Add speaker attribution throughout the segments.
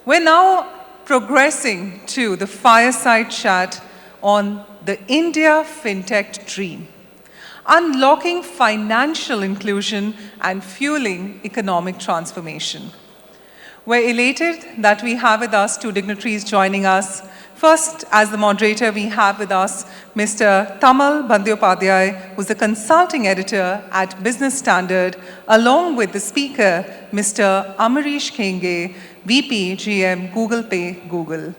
Speaker 1: We're now progressing to the fireside chat on the India Fintech Dream, unlocking financial inclusion and fueling economic transformation. We're elated that we have with us two dignitaries joining us. First, as the moderator, we have with us Mr. Tamal Bandyopadhyay, who's the consulting editor at Business Standard, along with the speaker, Mr. Ambarish Kenghe, VP GM GooglePay Google.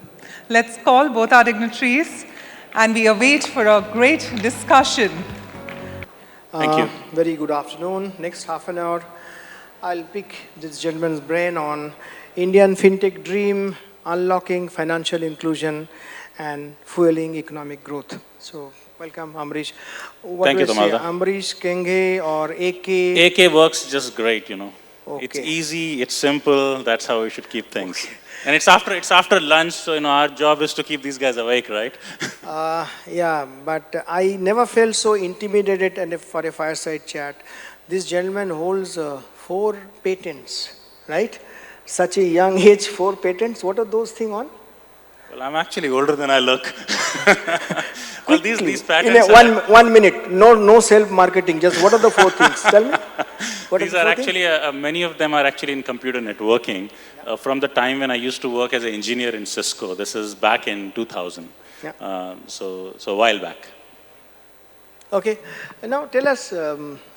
Speaker 1: Let's call both our dignitaries, and we await for a great discussion.
Speaker 2: Thank you. Very good afternoon. Next half an hour, I'll pick this gentleman's brain on Indian Fintech Dream, unlocking financial inclusion and fueling economic growth. So, welcome, Ambarish.
Speaker 3: Thank you, Tamal.
Speaker 2: Ambarish Kenghe or AK?
Speaker 3: AK works just great, you know.
Speaker 2: Okay.
Speaker 3: It's easy, it's simple, that's how we should keep things. Okay. And it's after lunch, so, you know, our job is to keep these guys awake, right?
Speaker 2: Yeah, but I never felt so intimidated and for a fireside chat. This gentleman holds 4 patents, right? Such a young age, 4 patents. What are those things on?
Speaker 3: Well, I'm actually older than I look. Well, these patents
Speaker 2: in one minute, no self-marketing, just what are the 4 things? Tell me.
Speaker 3: These are actually, many of them are actually in computer networking. From the time when I used to work as an engineer in Cisco. This is back in 2000. Yeah. So a while back.
Speaker 2: Okay. Now tell us,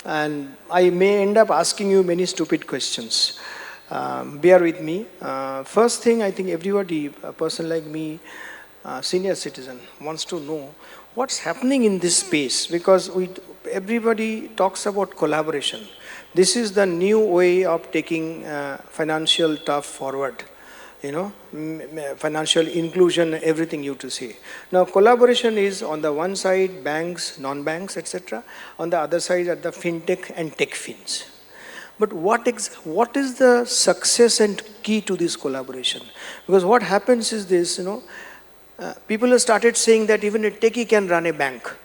Speaker 2: and I may end up asking you many stupid questions. Bear with me. First thing, I think everybody, a person like me, senior citizen, wants to know what's happening in this space, because everybody talks about collaboration. This is the new way of taking financial stuff forward, you know, financial inclusion, everything you to say. Now, collaboration is on the one side, banks, non-banks, etc. On the other side, at the fintech and tech fins. But what is the success and key to this collaboration? Because what happens is this, you know, people have started saying that even a techie can run a bank.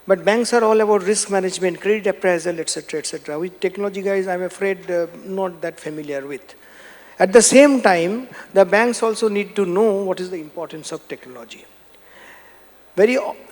Speaker 2: But banks are all about risk management, credit appraisal, etc., etc. With technology guys, I'm afraid not that familiar with. At the same time, the banks also need to know what is the importance of technology.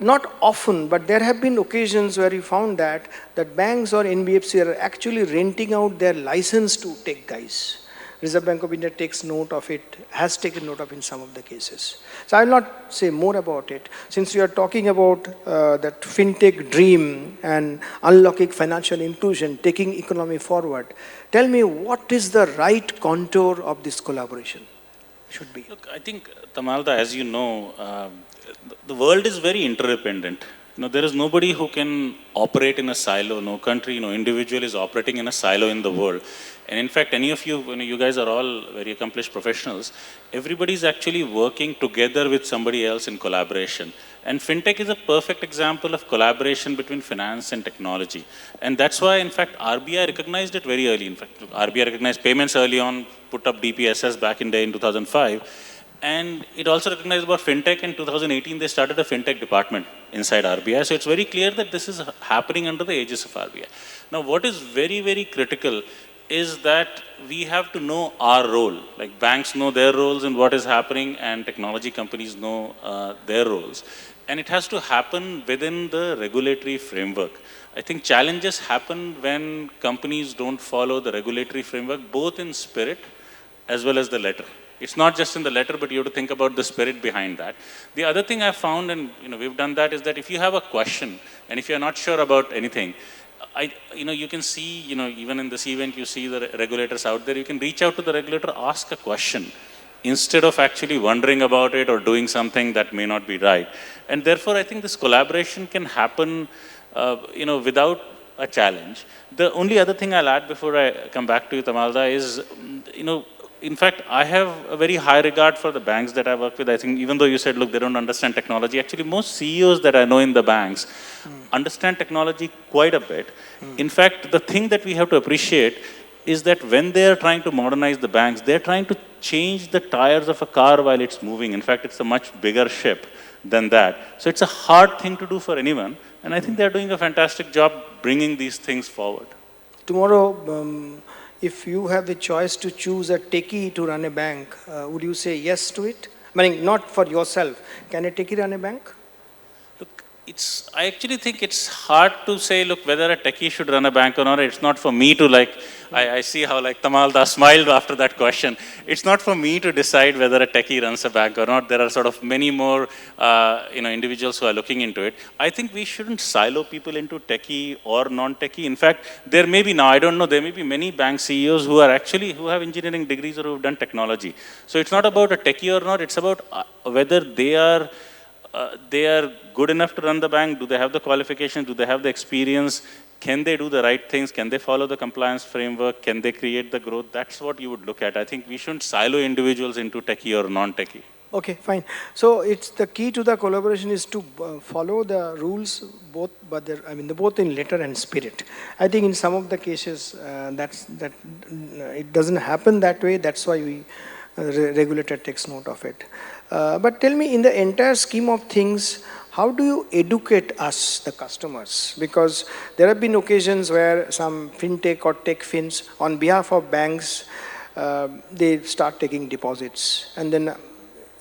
Speaker 2: Not often, but there have been occasions where we found that banks or NBFC are actually renting out their license to tech guys. Reserve Bank of India takes note of it, has taken note of in some of the cases. So I will not say more about it. Since we are talking about that fintech dream and unlocking financial inclusion, taking economy forward, tell me what is the right contour of this collaboration should be?
Speaker 3: Look, I think, Tamalda, as you know, the world is very interdependent. You know, there is nobody who can operate in a silo. No country, no individual is operating in a silo in the world. And in fact, any of you, you guys are all very accomplished professionals. Everybody is actually working together with somebody else in collaboration. And fintech is a perfect example of collaboration between finance and technology. And that's why, in fact, RBI recognized it very early. In fact, RBI recognized payments early on, put up DPSS back in 2005. And it also recognized about fintech. In 2018, they started a fintech department inside RBI. So it's very clear that this is happening under the aegis of RBI. Now, what is very, very critical is that we have to know our role. Like banks know their roles in what is happening, and technology companies know their roles. And it has to happen within the regulatory framework. I think challenges happen when companies don't follow the regulatory framework, both in spirit as well as the letter. It's not just in the letter, but you have to think about the spirit behind that. The other thing I found, and we've done that, is that if you have a question, and if you're not sure about anything, you can see, even in this event, you see the regulators out there, you can reach out to the regulator, ask a question, instead of actually wondering about it or doing something that may not be right. And therefore, I think this collaboration can happen, without a challenge. The only other thing I'll add before I come back to you, Tamalda, is, in fact, I have a very high regard for the banks that I work with. I think even though you said, look, they don't understand technology, actually most CEOs that I know in the banks understand technology quite a bit. In fact, the thing that we have to appreciate is that when they are trying to modernize the banks, they're trying to change the tires of a car while it's moving. In fact, it's a much bigger ship than that. So it's a hard thing to do for anyone. And I think they're doing a fantastic job bringing these things forward.
Speaker 2: Tomorrow, if you have the choice to choose a techie to run a bank, would you say yes to it? I mean, not for yourself. Can a techie run a bank?
Speaker 3: Look, I actually think it's hard to say, look, whether a techie should run a bank or not. It's not for me to I see how Tamal Da smiled after that question. It's not for me to decide whether a techie runs a bank or not. There are sort of many more, individuals who are looking into it. I think we shouldn't silo people into techie or non-techie. In fact, there may be now, I don't know, there may be many bank CEOs who have engineering degrees or who have done technology. So it's not about a techie or not. It's about whether they are good enough to run the bank. Do they have the qualifications? Do they have the experience? Can they do the right things? Can they follow the compliance framework? Can they create the growth? That's what you would look at. I think we shouldn't silo individuals into techie or non-techie.
Speaker 2: Okay, fine. So it's the key to the collaboration is to follow the rules both, both in letter and spirit. I think in some of the cases it doesn't happen that way. That's why we regulator takes note of it. But tell me, in the entire scheme of things, how do you educate us, the customers? Because there have been occasions where some fintech or tech fins, on behalf of banks, they start taking deposits. And then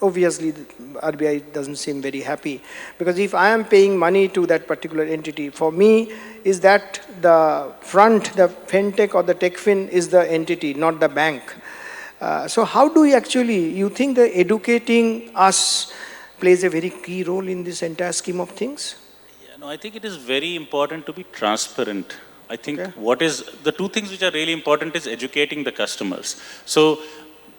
Speaker 2: obviously the RBI doesn't seem very happy. Because if I am paying money to that particular entity, for me, is that the fintech or the tech fin is the entity, not the bank. So how do you think that educating us plays a very key role in this entire scheme of things?
Speaker 3: Yeah, no, I think it is very important to be transparent. I think the two things which are really important is educating the customers. So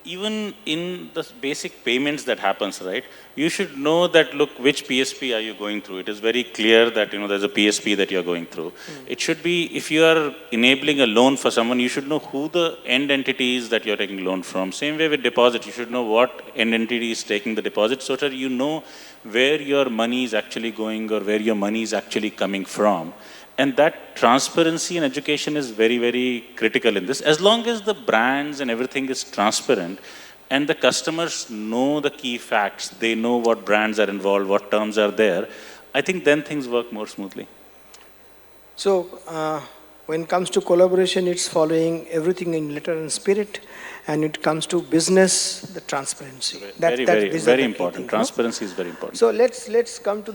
Speaker 3: even in the basic payments that happens, right, you should know that, look, which PSP are you going through? It is very clear that, there's a PSP that you're going through. It should be, if you are enabling a loan for someone, you should know who the end entity is that you're taking loan from. Same way with deposit, you should know what end entity is taking the deposit, so that you know where your money is actually going or where your money is actually coming from. And that transparency and education is very, very critical in this. As long as the brands and everything is transparent and the customers know the key facts, they know what brands are involved, what terms are there, I think then things work more smoothly.
Speaker 2: So when it comes to collaboration, it's following everything in letter and spirit. And it comes to business, the transparency.
Speaker 3: Very important. Transparency is very important.
Speaker 2: So let's come to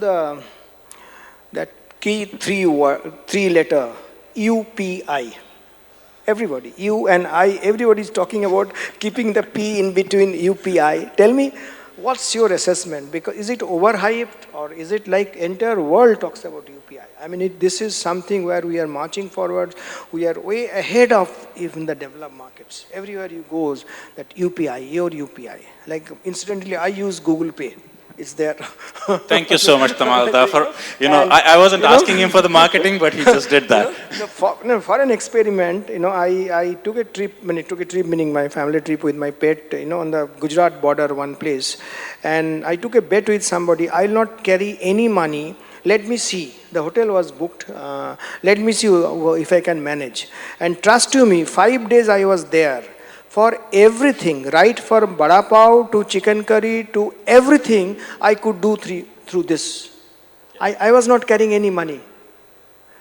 Speaker 2: that key three-letter UPI. Everybody, you and I, everybody is talking about keeping the P in between UPI. Tell me, what's your assessment? Because is it overhyped, or is it like entire world talks about UPI? I mean, this is something where we are marching forward. We are way ahead of even the developed markets. Everywhere you go, that UPI, your UPI. Like incidentally, I use GooglePay. It's there.
Speaker 3: Thank you so much, Tamal. I wasn't asking him for the marketing, but he just did that.
Speaker 2: For an experiment, I took a trip, meaning my family trip with my pet, on the Gujarat border, one place. And I took a bet with somebody, I'll not carry any money. Let me see. The hotel was booked. Let me see if I can manage. And trust to me, 5 days I was there. For everything, right from Bada Pav to chicken curry to everything, I could do through this. I was not carrying any money.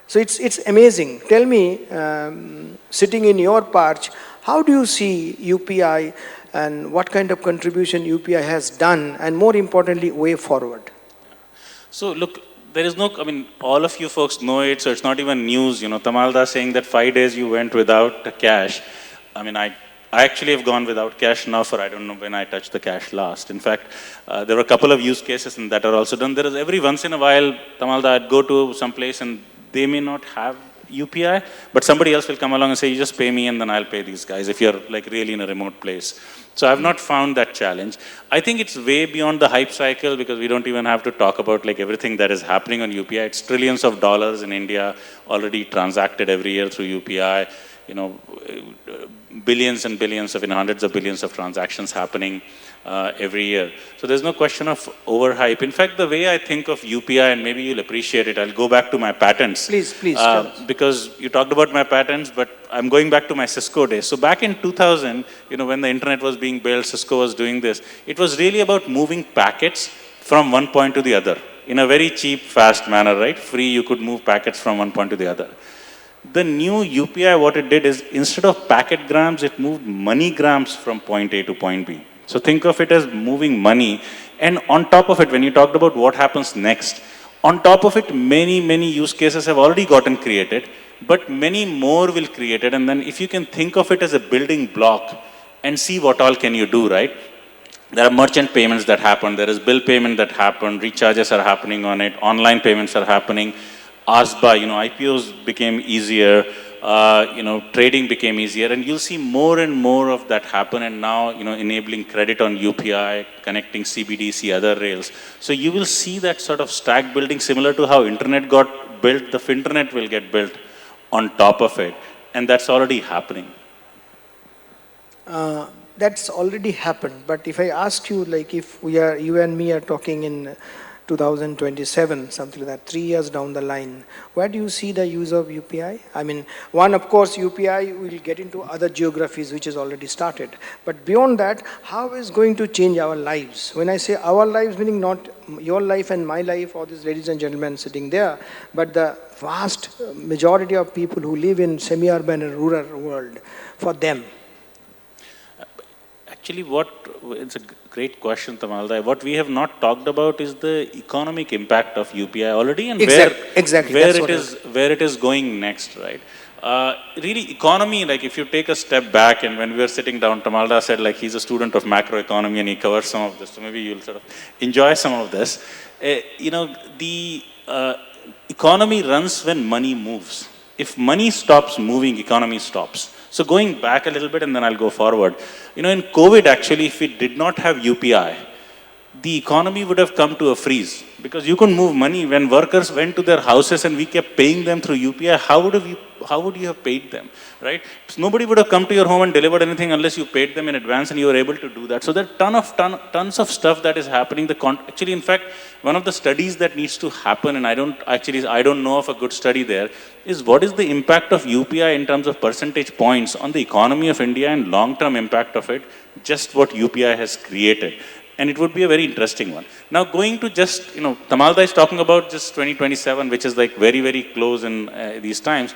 Speaker 2: So it's amazing. Tell me, sitting in your perch, how do you see UPI and what kind of contribution UPI has done, and more importantly, way forward?
Speaker 3: So look, there is all of you folks know it, so it's not even news. Tamal Da saying that 5 days you went without cash. I actually have gone without cash now for I don't know when I touched the cash last. In fact, there were a couple of use cases that are also done. There is every once in a while, Tamal Da, I'd go to some place and they may not have UPI, but somebody else will come along and say, you just pay me and then I'll pay these guys if you're really in a remote place. So I've not found that challenge. I think it's way beyond the hype cycle because we don't even have to talk about everything that is happening on UPI. It's trillions of dollars in India already transacted every year through UPI. Billions and billions of, hundreds of billions of transactions happening every year. So there's no question of overhype. In fact, the way I think of UPI, and maybe you'll appreciate it, I'll go back to my patents.
Speaker 2: Please.
Speaker 3: Because you talked about my patents, but I'm going back to my Cisco days. So back in 2000, when the internet was being built, Cisco was doing this. It was really about moving packets from one point to the other in a very cheap, fast manner, right? Free, you could move packets from one point to the other. The new UPI, what it did is instead of packet grams, it moved money grams from point A to point B. So think of it as moving money. And on top of it, when you talked about what happens next, on top of it, many use cases have already gotten created, but many more will create it. And then if you can think of it as a building block and see what all can you do, right? There are merchant payments that happen, there is bill payment that happen, recharges are happening on it, online payments are happening, ASBA, IPOs became easier, trading became easier, and you'll see more and more of that happen, and now, enabling credit on UPI, connecting CBDC, other rails. So you will see that sort of stack building similar to how internet got built, the Finternet will get built on top of it, and that's already happening.
Speaker 2: That's already happened, but if I ask you, like if you and me are talking in 2027, something like that, 3 years down the line, where do you see the use of UPI? I mean, one, of course, UPI will get into other geographies, which has already started. But beyond that, how is going to change our lives? When I say our lives, meaning not your life and my life, or these ladies and gentlemen sitting there, but the vast majority of people who live in semi-urban and rural world, for them.
Speaker 3: Actually, it's a great question, Tamal. What we have not talked about is the economic impact of UPI already, and where it is going next, right? Really, economy, like if you take a step back, and when we were sitting down, Tamalda said like he's a student of macroeconomy and he covers some of this, so maybe you'll sort of enjoy some of this. The economy runs when money moves. If money stops moving, economy stops. So going back a little bit and then I'll go forward. In COVID actually, if we did not have UPI, the economy would have come to a freeze because you couldn't move money. When workers went to their houses and we kept paying them through UPI, how would you have paid them, right? So nobody would have come to your home and delivered anything unless you paid them in advance and you were able to do that. So there are tons of stuff that is happening. Actually, in fact, one of the studies that needs to happen, and I don't know of a good study there, is what is the impact of UPI in terms of percentage points on the economy of India and long-term impact of it, just what UPI has created. And it would be a very interesting one. Now going to just, Tamalda is talking about just 2027, which is like very, very close in these times.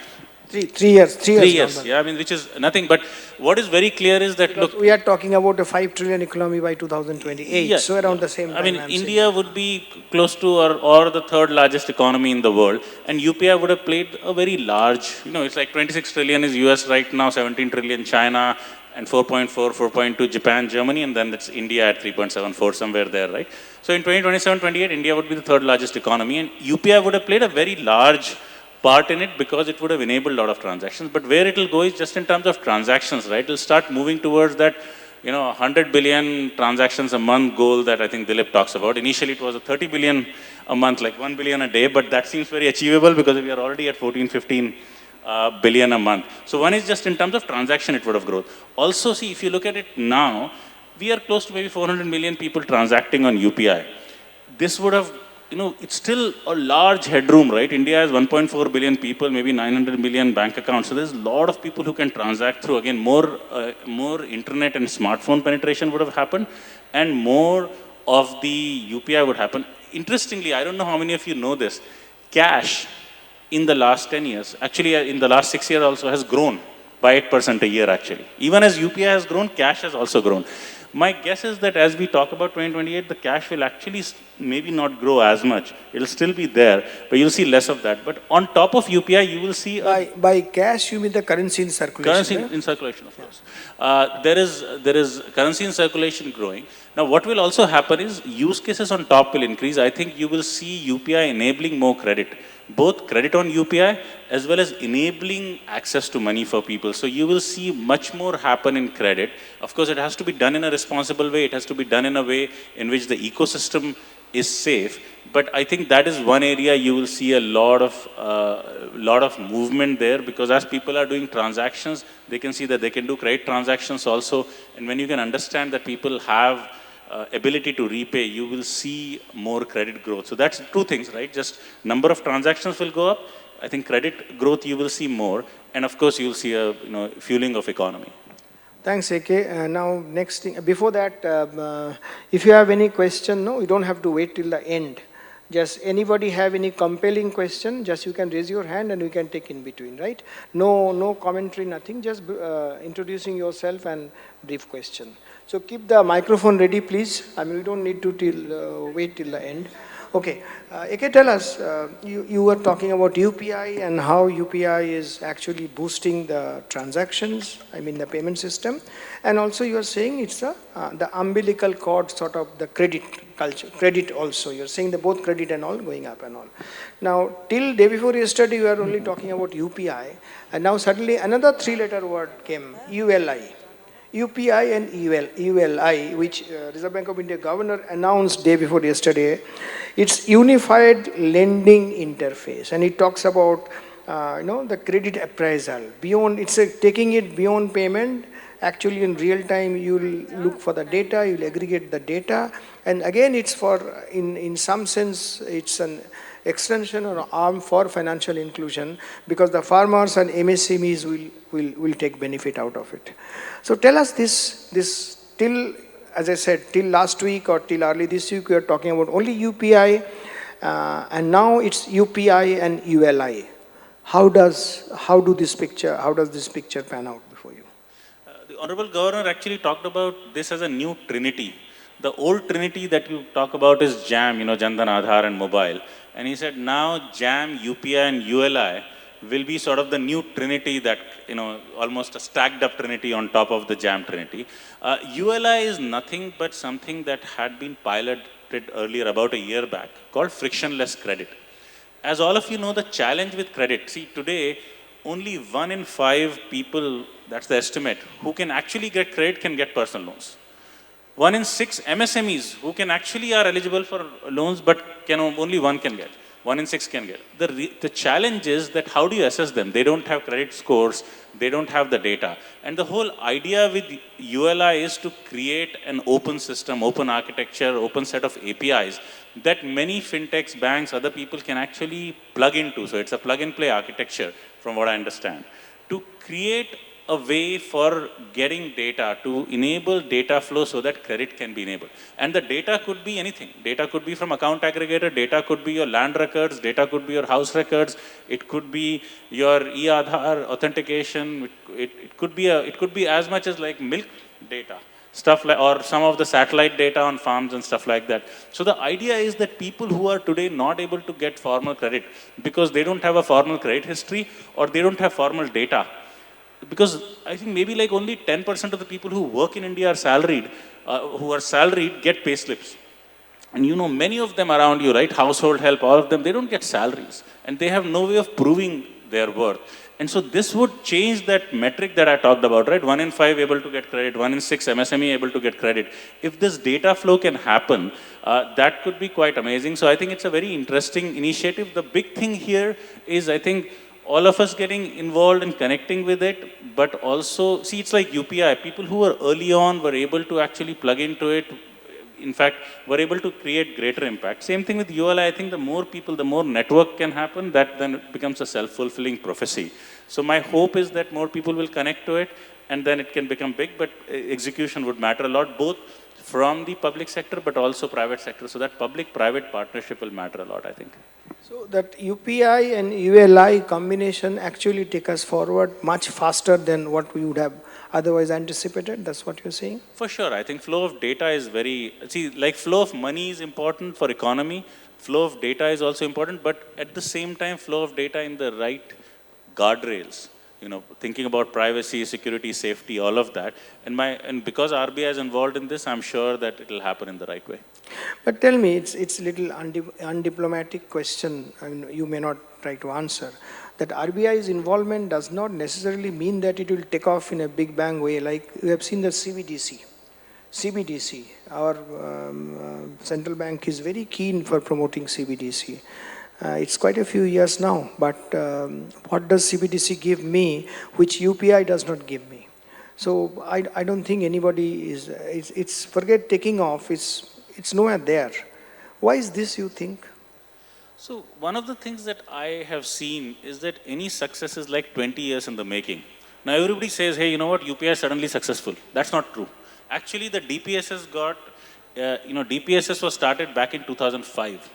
Speaker 2: Three years.
Speaker 3: Yeah, I mean, which is nothing. But what is very clear is that,
Speaker 2: because we are talking about a 5 trillion economy by 2028.
Speaker 3: Yeah,
Speaker 2: so around the same time.
Speaker 3: I mean, India would be close to or the third largest economy in the world. And UPI would have played a very large, it's like 26 trillion is US right now, 17 trillion China, and 4.4, 4.2 Japan, Germany, and then it's India at 3.74, somewhere there, right? So in 2027-28, India would be the third largest economy, and UPI would have played a very large part in it because it would have enabled a lot of transactions. But where it will go is just in terms of transactions, right? It will start moving towards that, 100 billion transactions a month goal that I think Dilip talks about. Initially, it was a 30 billion a month, like 1 billion a day, but that seems very achievable because we are already at 14, 15 billion a month. So one is just in terms of transaction, it would have grown. Also, see, if you look at it now, we are close to maybe 400 million people transacting on UPI. This would have, it's still a large headroom, right? India has 1.4 billion people, maybe 900 million bank accounts. So there's a lot of people who can transact through. Again, more internet and smartphone penetration would have happened, and more of the UPI would happen. Interestingly, I don't know how many of you know this, cash in the last 10 years, actually in the last 6 years also has grown by 8% a year actually. Even as UPI has grown, cash has also grown. My guess is that as we talk about 2028, the cash will actually maybe not grow as much. It'll still be there, but you'll see less of that. But on top of UPI, you will see...
Speaker 2: By cash, you mean the currency in circulation?
Speaker 3: Currency in circulation, of course. There is currency in circulation growing. Now, what will also happen is use cases on top will increase. I think you will see UPI enabling more credit. Both credit on UPI as well as enabling access to money for people. So you will see much more happen in credit. Of course, it has to be done in a responsible way. It has to be done in a way in which the ecosystem is safe. But I think that is one area you will see a lot of movement there, because as people are doing transactions, they can see that they can do credit transactions also. And when you can understand that people have ability to repay, you will see more credit growth. So that's two things, right? Just number of transactions will go up. I think credit growth you will see more, and of course you will see a fueling of economy.
Speaker 2: Thanks, AK. Now next thing, before that, if you have any question, no, you don't have to wait till the end. Just anybody have any compelling question, just you can raise your hand and we can take in between, right? No commentary, nothing, just introducing yourself and brief question. So keep the microphone ready, please. I mean, we don't need to wait till the end. Okay, Eke, tell us, you were talking about UPI and how UPI is actually boosting the transactions, I mean the payment system. And also you are saying it's the umbilical cord sort of the credit culture, credit also. You're saying the both credit and all going up and all. Now, till day before yesterday, you were only talking about UPI. And now suddenly another three-letter word came, ULI. UPI and ULI, which Reserve Bank of India governor announced day before yesterday, it's unified lending interface, and it talks about the credit appraisal beyond. It's taking it beyond payment. Actually, in real time, you'll look for the data, you'll aggregate the data, and again, it's for in some sense, it's an extension or arm for financial inclusion because the farmers and MSMEs will take benefit out of it. So tell us this till, as I said, till last week or till early this week, we are talking about only UPI, and now it's UPI and ULI. How does this picture pan out before you?
Speaker 3: The Honorable Governor actually talked about this as a new trinity. The old trinity that you talk about is JAM, Jan Dhan Aadhaar and mobile. And he said now JAM, UPI and ULI will be sort of the new trinity that, almost a stacked up trinity on top of the JAM trinity. ULI is nothing but something that had been piloted earlier about a year back called frictionless credit. As all of you know, the challenge with credit, see today, only 1 in 5 people, that's the estimate, who can actually get credit can get personal loans. 1 in 6 MSMEs who can actually are eligible for loans, but only one can get. 1 in 6 can get. The challenge is that how do you assess them? They don't have credit scores, they don't have the data. And the whole idea with ULI is to create an open system, open architecture, open set of APIs that many fintechs, banks, other people can actually plug into. So it's a plug and play architecture from what I understand. To create a way for getting data, to enable data flow so that credit can be enabled. And the data could be anything. Data could be from account aggregator, data could be your land records, data could be your house records, it could be your e-Aadhaar authentication, it could be as much as like milk data, stuff like, or some of the satellite data on farms and stuff like that. So the idea is that people who are today not able to get formal credit because they don't have a formal credit history or they don't have formal data, because I think maybe like only 10% of the people who work in India are salaried, get pay slips. And many of them around you, right, household help, all of them, they don't get salaries. And they have no way of proving their worth. And so this would change that metric that I talked about, right? 1 in 5 able to get credit, 1 in 6 MSME able to get credit. If this data flow can happen, that could be quite amazing. So I think it's a very interesting initiative. The big thing here is, I think, all of us getting involved and connecting with it, but also, see, it's like UPI. People who were early on were able to actually plug into it. In fact, were able to create greater impact. Same thing with ULI. I think the more people, the more network can happen, that then it becomes a self-fulfilling prophecy. So my hope is that more people will connect to it, and then it can become big, but execution would matter a lot, both from the public sector, but also private sector. So that public-private partnership will matter a lot, I think.
Speaker 2: So that UPI and ULI combination actually take us forward much faster than what we would have otherwise anticipated. That's what you're saying?
Speaker 3: For sure. I think flow of data is like flow of money is important for economy. Flow of data is also important, but at the same time, flow of data in the right guardrails. Thinking about privacy, security, safety, all of that. And because RBI is involved in this, I'm sure that it will happen in the right way.
Speaker 2: But tell me, it's a little undiplomatic question, and you may not try to answer, that RBI's involvement does not necessarily mean that it will take off in a big bang way. Like we have seen the CBDC, our central bank is very keen for promoting CBDC. It's quite a few years now, but what does CBDC give me, which UPI does not give me? So I don't think anybody it's forget taking off, it's nowhere there. Why is this, you think?
Speaker 3: So one of the things that I have seen is that any success is like 20 years in the making. Now everybody says, hey, you know what, UPI is suddenly successful. That's not true. Actually, the DPSS DPSS was started back in 2005.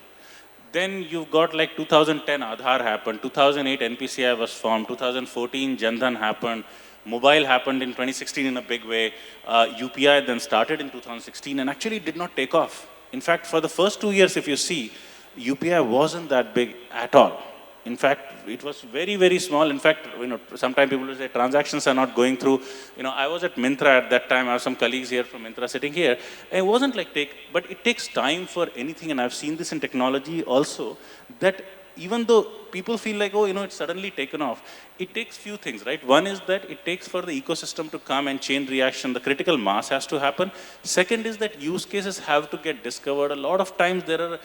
Speaker 3: Then you've got like 2010 Aadhaar happened, 2008 NPCI was formed, 2014 Jandhan happened, mobile happened in 2016 in a big way, UPI then started in 2016 and actually did not take off. In fact, for the first 2 years, if you see, UPI wasn't that big at all. In fact, it was very, very small. In fact, sometimes people will say transactions are not going through. I was at Myntra at that time. I have some colleagues here from Myntra sitting here. It wasn't like but it takes time for anything. And I've seen this in technology also, that even though people feel like, oh, it's suddenly taken off, it takes few things, right? One is that it takes for the ecosystem to come and chain reaction. The critical mass has to happen. Second is that use cases have to get discovered. A lot of times there are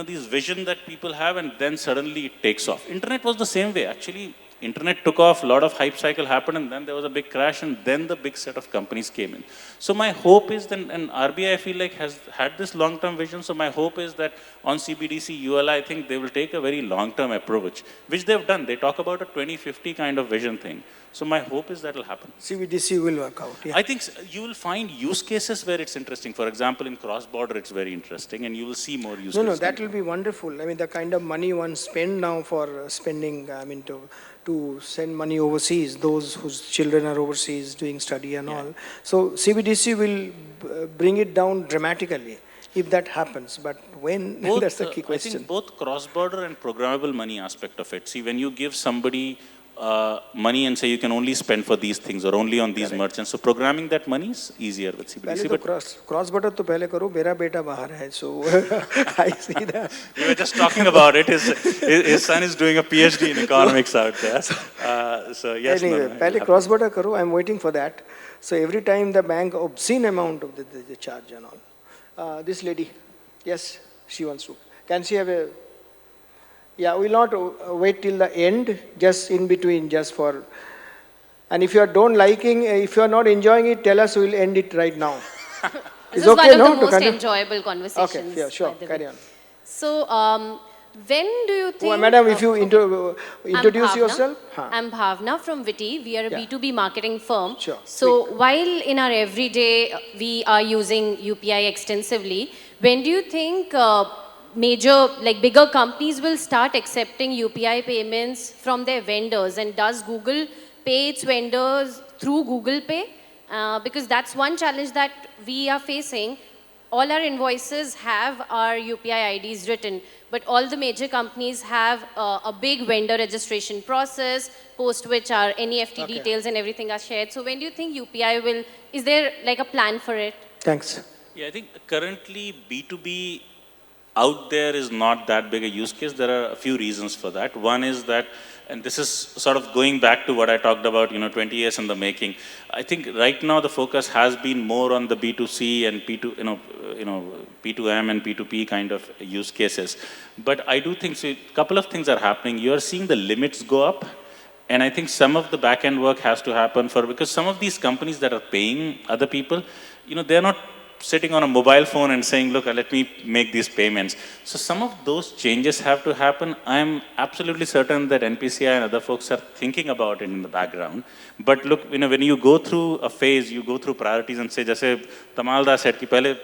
Speaker 3: these vision that people have and then suddenly it takes off. Internet was the same way. Actually, internet took off, a lot of hype cycle happened and then there was a big crash and then the big set of companies came in. So my hope is, and RBI I feel like has had this long-term vision, so my hope is that on CBDC, ULI, I think they will take a very long-term approach, which they've done. They talk about a 2050 kind of vision thing. So my hope is that will happen.
Speaker 2: CBDC will work out. Yeah.
Speaker 3: I think you will find use cases where it's interesting. For example, in cross-border, it's very interesting, and you will see more use cases.
Speaker 2: No, that will be wonderful. I mean, the kind of money one spend now for spending, to send money overseas, those whose children are overseas doing study and all. So CBDC will bring it down dramatically if that happens. But when, that's the key question.
Speaker 3: I think both cross-border and programmable money aspect of it. See, when you give somebody money and say you can only spend for these things or only on these merchants. So programming that money is easier with CBDC.
Speaker 2: But cross border to pehle karo, mera beta bahar hai, so I see that.
Speaker 3: We were just talking about it. His son is doing a PhD in economics out there. So yes.
Speaker 2: Anyway, pehle cross border karo. I'm waiting for that. So every time the bank obscene amount of the charge and all. This lady, yes, she wants to. Can she have a? Yeah, we'll not wait till the end, just in between, just for, and if you don't liking, if you are not enjoying it, tell us, we'll end it right now.
Speaker 4: This is okay, one of the most enjoyable conversations.
Speaker 2: Okay, yeah, sure, carry on.
Speaker 4: So, when do you think...
Speaker 2: Madam, if you introduce yourself.
Speaker 4: I'm Bhavna from Viti. We are a B2B marketing firm.
Speaker 2: Sure.
Speaker 4: So, while in our everyday, we are using UPI extensively, when do you think bigger companies will start accepting UPI payments from their vendors, and does Google pay its vendors through GooglePay? Because that's one challenge that we are facing. All our invoices have our UPI IDs written, but all the major companies have a big vendor registration process, post which our NEFT details and everything are shared. So when do you think UPI will, is there like a plan for it?
Speaker 2: Thanks.
Speaker 3: Yeah, I think currently B2B out there is not that big a use case. There are a few reasons for that. One is that, and this is sort of going back to what I talked about, 20 years in the making. I think right now the focus has been more on the B2C and P2M and P2P kind of use cases. But I do think, so a couple of things are happening. You are seeing the limits go up. And I think some of the back-end work has to happen because some of these companies that are paying other people, they're not sitting on a mobile phone and saying, look, let me make these payments. So some of those changes have to happen. I'm absolutely certain that NPCI and other folks are thinking about it in the background. But look, when you go through a phase, you go through priorities and say, jaise Tamal da said, ki pehle,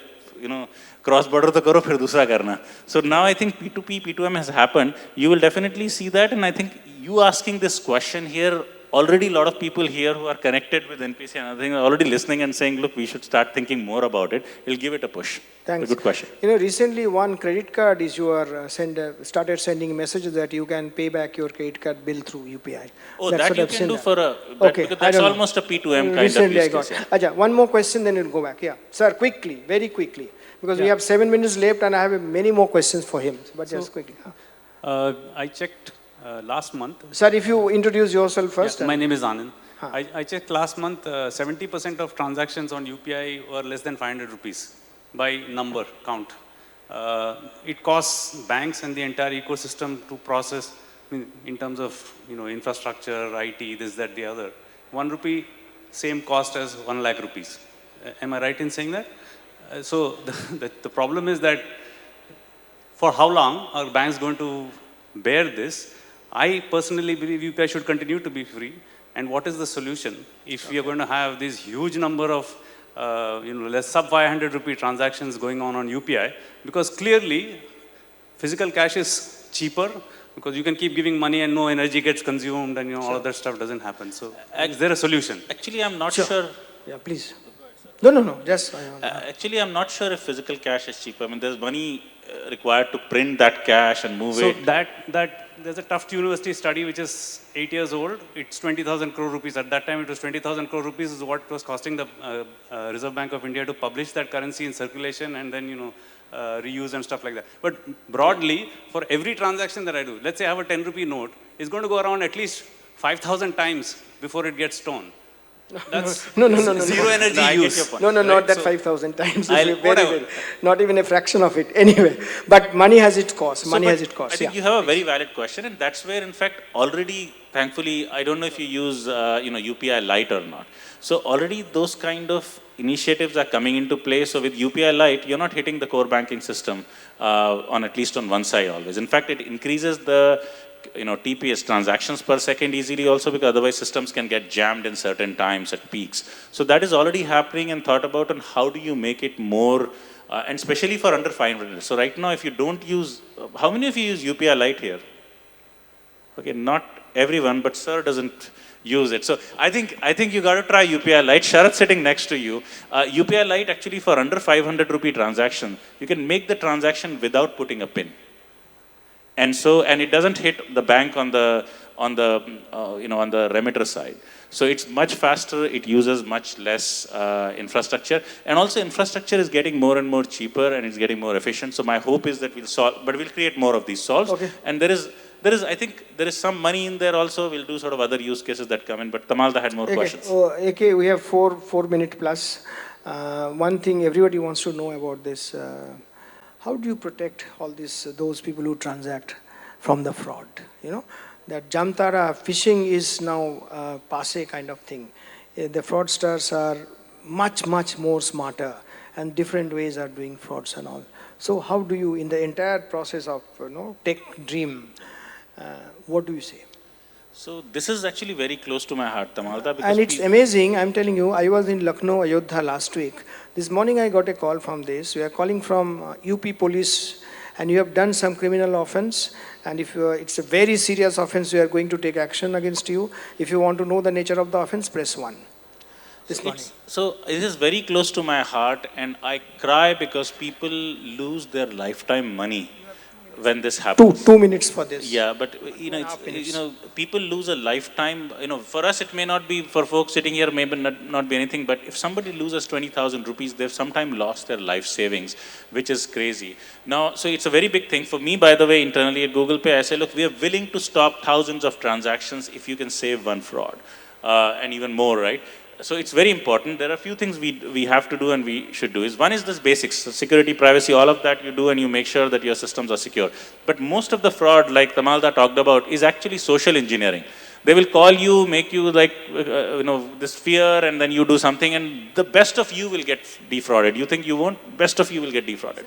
Speaker 3: cross-border to karo, phir dusra karna. So now I think P2P, P2M has happened. You will definitely see that. And I think you asking this question here, already a lot of people here who are connected with NPC and other things are already listening and saying, look, we should start thinking more about it. We'll give it a push.
Speaker 2: Thanks.
Speaker 3: A good question.
Speaker 2: Recently one credit card issuer started sending messages that you can pay back your credit card bill through UPI.
Speaker 3: Oh, that's that you can do for a, because that's almost a P2M kind
Speaker 2: recently
Speaker 3: of use case.
Speaker 2: Ajay, one more question, then we'll go back. Yeah. Sir, quickly, very quickly. Because we have 7 minutes left and I have many more questions for him. But just quickly.
Speaker 5: I checked last month.
Speaker 2: Sir, if you introduce yourself first.
Speaker 5: Yeah, my name is Anand. I checked last month, 70% of transactions on UPI were less than 500 rupees by number count. It costs banks and the entire ecosystem to process in terms of infrastructure, IT, this, that, the other. 1 rupee, same cost as 1 lakh rupees. Am I right in saying that? So the problem is that for how long are banks going to bear this? I personally believe UPI should continue to be free. And what is the solution if we are going to have this huge number of sub 500 rupee transactions going on UPI? Because clearly, physical cash is cheaper because you can keep giving money and no energy gets consumed and all of that stuff doesn't happen. So is there a solution?
Speaker 3: Actually, I'm not sure.
Speaker 2: Yeah, please. No. Just.
Speaker 3: Actually, I'm not sure if physical cash is cheaper. I mean, there's money required to print that cash and move it.
Speaker 5: So that there's a Tufts University study which is 8 years old. It's 20,000 crore rupees. At that time, it was 20,000 crore rupees is what it was costing the Reserve Bank of India to publish that currency in circulation and then reuse and stuff like that. But broadly, for every transaction that I do, let's say I have a 10 rupee note, it's going to go around at least 5,000 times before it gets torn. That's
Speaker 2: No.
Speaker 5: zero energy use.
Speaker 2: No, not that 5,000 times. Very, not even a fraction of it. Anyway, but money has its cost.
Speaker 3: I think you have a very valid question, and that's where, in fact, already, thankfully, I don't know if you use, UPI Lite or not. So already those kind of initiatives are coming into play. So with UPI Lite, you're not hitting the core banking system at least on one side always. In fact, it increases the TPS, transactions per second, easily also, because otherwise systems can get jammed in certain times at peaks. So that is already happening and thought about on how do you make it more, and especially for under 500. So right now, if you don't use, how many of you use UPI Lite here? Okay, not everyone, but sir doesn't use it. So I think you got to try UPI Lite. Sharat sitting next to you. UPI Lite actually for under 500 rupee transaction, you can make the transaction without putting a PIN. And it doesn't hit the bank on the remitter side. So it's much faster, it uses much less infrastructure. And also infrastructure is getting more and more cheaper and it's getting more efficient. So my hope is that we'll create more of these solves.
Speaker 2: Okay.
Speaker 3: And I think there is some money in there also. We'll do sort of other use cases that come in. But Tamalda had more questions.
Speaker 2: Okay, we have 4 minutes plus. One thing everybody wants to know about this. How do you protect all those people who transact from the fraud? That Jamtara phishing is now passe kind of thing. The fraudsters are much more smarter and different ways are doing frauds and all. So how do you, in the entire process of tech dream, what do you say?
Speaker 3: So this is actually very close to my heart, Tamalda.
Speaker 2: And it's amazing, I'm telling you, I was in Lucknow, Ayodhya last week. This morning I got a call from this. We are calling from UP police and you have done some criminal offense. And if it's a very serious offense, we are going to take action against you. If you want to know the nature of the offense, press 1. This morning.
Speaker 3: So it is very close to my heart and I cry because people lose their lifetime money when this happens.
Speaker 2: 2 minutes for this.
Speaker 3: Yeah, but people lose a lifetime. For us it may not be, for folks sitting here maybe not be anything, but if somebody loses 20,000 rupees, they've sometime lost their life savings, which is crazy. Now, so it's a very big thing for me. By the way, internally at GooglePay, I say, look, we are willing to stop thousands of transactions if you can save one fraud, and even more, right? So it's very important. There are a few things we have to do and we should do. One is this basics, so security, privacy, all of that you do and you make sure that your systems are secure. But most of the fraud, like Tamalda talked about, is actually social engineering. They will call you, make you like, this fear, and then you do something and the best of you will get defrauded. You think you won't, best of you will get defrauded.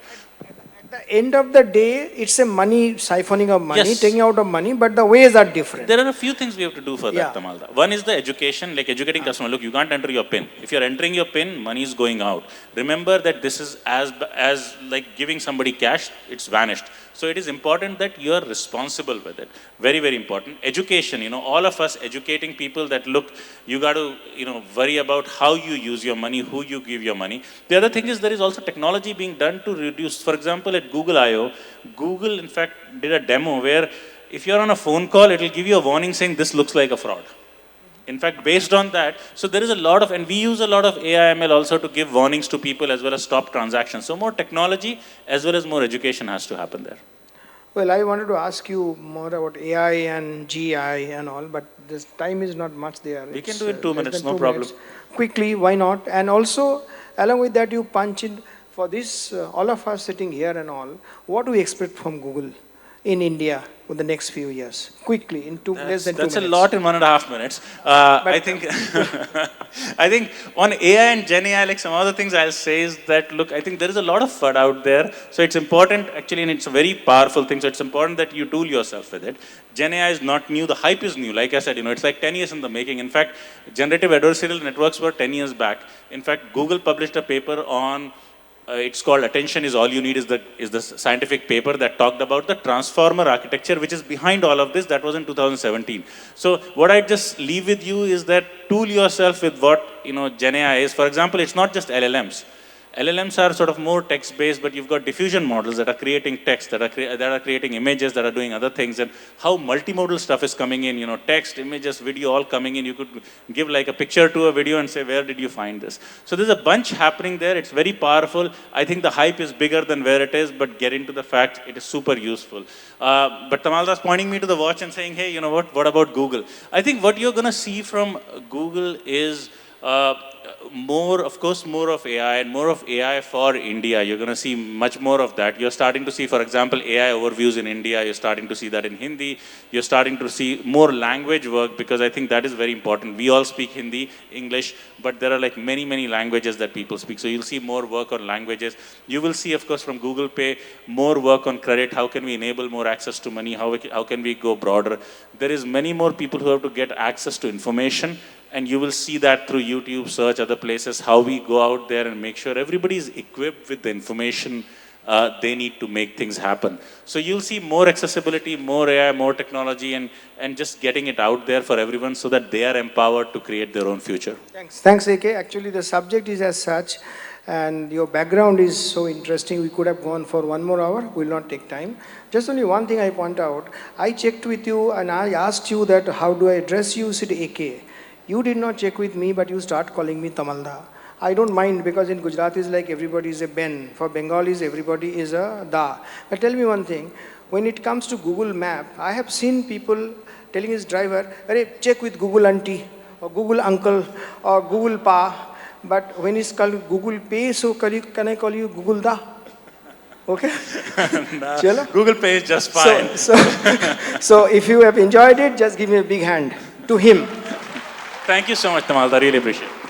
Speaker 2: At the end of the day, it's a money, siphoning of money,
Speaker 3: Yes.
Speaker 2: taking out of money, but the ways are different.
Speaker 3: There are a few things we have to do for that,
Speaker 2: Yeah.
Speaker 3: Tamalda. One is the education, like educating customer. Look, you can't enter your PIN. If you're entering your PIN, money is going out. Remember that this is as like giving somebody cash, it's vanished. So it is important that you are responsible with it. Very, very important. Education, all of us educating people that look, you got to, worry about how you use your money, who you give your money. The other thing is there is also technology being done to reduce, for example, at Google I/O, Google in fact did a demo where if you're on a phone call, it will give you a warning saying this looks like a fraud. In fact, based on that, so there is a lot of, and we use a lot of AI/ML also to give warnings to people as well as stop transactions. So more technology as well as more education has to happen there.
Speaker 2: Well, I wanted to ask you more about AI and GI and all, but this time is not much there.
Speaker 3: We can do it in 2
Speaker 2: less
Speaker 3: minutes,
Speaker 2: than
Speaker 3: no
Speaker 2: 2
Speaker 3: problem.
Speaker 2: minutes. Quickly, why not? And also, along with that, you punch in for this, all of us sitting here and all, what do we expect from Google in India for the next few years? Quickly, in less than 2 minutes.
Speaker 3: That's a lot in 1.5 minutes. I think I think on AI and Gen AI, like some other things I'll say is that, look, I think there is a lot of FUD out there. So it's important, actually, and it's a very powerful thing. So it's important that you tool yourself with it. Gen AI is not new. The hype is new. Like I said, it's like 10 years in the making. In fact, generative adversarial networks were 10 years back. In fact, Google published a paper on it's called Attention is All You Need is the scientific paper that talked about the transformer architecture, which is behind all of this. That was in 2017. So what I just leave with you is that tool yourself with what, Gen AI is. For example, it's not just LLMs. LLMs are sort of more text-based, but you've got diffusion models that are creating text, that are creating images, that are doing other things, and how multimodal stuff is coming in, text, images, video, all coming in. You could give like a picture to a video and say, where did you find this? So there's a bunch happening there. It's very powerful. I think the hype is bigger than where it is, but get into the fact, it is super useful. But Tamal's pointing me to the watch and saying, hey, what about Google? I think what you're going to see from Google is more of AI and more of AI for India. You're going to see much more of that. You're starting to see, for example, AI overviews in India. You're starting to see that in Hindi. You're starting to see more language work, because I think that is very important. We all speak Hindi, English, but there are like many, many languages that people speak. So you'll see more work on languages. You will see, of course, from GooglePay, more work on credit. How can we enable more access to money? How can we go broader? There is many more people who have to get access to information. And you will see that through YouTube, search, other places, how we go out there and make sure everybody is equipped with the information they need to make things happen. So you'll see more accessibility, more AI, more technology, and just getting it out there for everyone so that they are empowered to create their own future.
Speaker 2: Thanks, AK. Actually, the subject is as such, and your background is so interesting. We could have gone for 1 more hour. We'll not take time. Just only one thing I point out. I checked with you and I asked you that how do I address you? You said AK. You did not check with me, but you start calling me Tamalda. I don't mind, because in Gujarati is like everybody is a Ben. For Bengalis, everybody is a Da. But tell me one thing. When it comes to Google Map, I have seen people telling his driver, check with Google Auntie, or Google Uncle, or Google Pa. But when it's called Google Pay, so can I call you Google Da? Okay?
Speaker 3: Nah, Google Pay is just fine.
Speaker 2: So if you have enjoyed it, just give me a big hand to him.
Speaker 3: Thank you so much, Tamal. I really appreciate it.